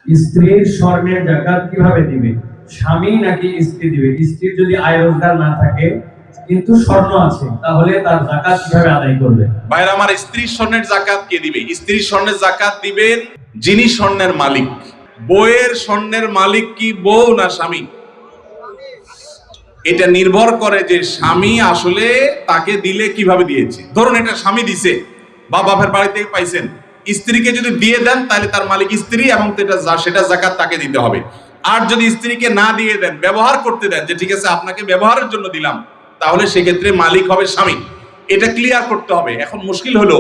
স্ত্রীর স্বর্ণের জাকাত কিভাবে দিবে? স্বামী নাকি স্ত্রী দিবে? স্ত্রীর যদি আয় রোজগার না থাকে কিন্তু স্বর্ণ আছে, তাহলে তার জাকাত কিভাবে আদায় করবে? ভাইরা আমার, স্ত্রীর স্বর্ণের জাকাত কে দিবে? স্ত্রীর স্বর্ণের জাকাত দিবেন যিনি স্বর্ণের মালিক। বউয়ের স্বর্ণের মালিক কি বউ না স্বামী? এটা নির্ভর করে যে স্বামী আসলে তাকে দিলে কিভাবে দিয়েছে। ধরুন এটা স্বামী দিছে বা বাপের বাড়ি থেকে পাইছেন, স্ত্রীকে যদি দিয়ে দেন তাহলে তার মালিক স্ত্রী, এবং সেটা জাকাত তাকে দিতে হবে। আর যদি স্ত্রীকে না দিয়ে দেন, ব্যবহার করতে দেন, যে ঠিক আছে আপনাকে ব্যবহারের জন্য দিলাম, তাহলে সেক্ষেত্রে মালিক হবে স্বামী। এটা ক্লিয়ার করতে হবে। এখন মুশকিল হলো,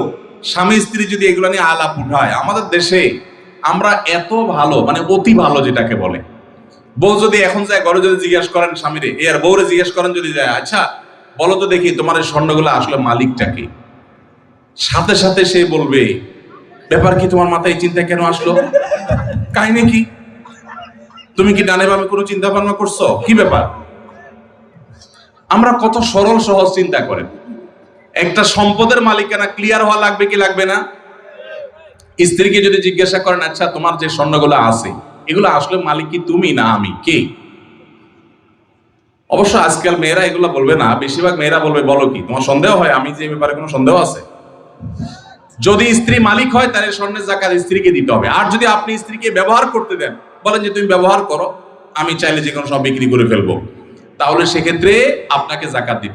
স্বামী স্ত্রী যদি এগুলো নিয়ে আলাপ উঠায়, আমাদের দেশে আমরা এত ভালো, মানে অতি ভালো যেটাকে বলে, বউ যদি এখন যায় ঘরে যদি জিজ্ঞেস করেন স্বামীরে, আর বউরে জিজ্ঞেস করেন যদি যায়, আচ্ছা বলো তো দেখি তোমার এই স্বর্ণগুলো আসলে মালিকটা কি, সাথে সাথে সে বলবে, ব্যাপার কি, তোমার মাথায় চিন্তা কেন আসলো, কাহিনী কি, তুমি কি ডানে বামে কোনো চিন্তা ভাবনা করছো, কি ব্যাপার? আমরা কত সরল সহজ চিন্তা করেন। একটা সম্পদের মালিকানা ক্লিয়ার হওয়া লাগবে কি লাগবে না? স্ত্রীকে যদি জিজ্ঞাসা করেন, আচ্ছা তোমার যে স্বর্ণগুলো আছে এগুলো আসলে মালিক কি তুমি না আমি, কে? অবশ্য আজকাল মেয়েরা এগুলো বলবে না, বেশিরভাগ মেয়েরা বলবে, বলো কি, তোমার সন্দেহ হয় আমি যে ব্যাপারে কোনো সন্দেহ আছে? যদি স্ত্রী মালিক হয় তাহলে স্বর্ণের জাকাত স্ত্রীকে দিতে হবে। আর যদি আপনি স্ত্রীকে ব্যবহার করতে দেন, বলেন যে তুমি ব্যবহার করো, আমি চাইলে যে কোনো সব বিক্রি করে ফেলবো, তাহলে সেক্ষেত্রে আপনাকে জাকাত দিতে হবে।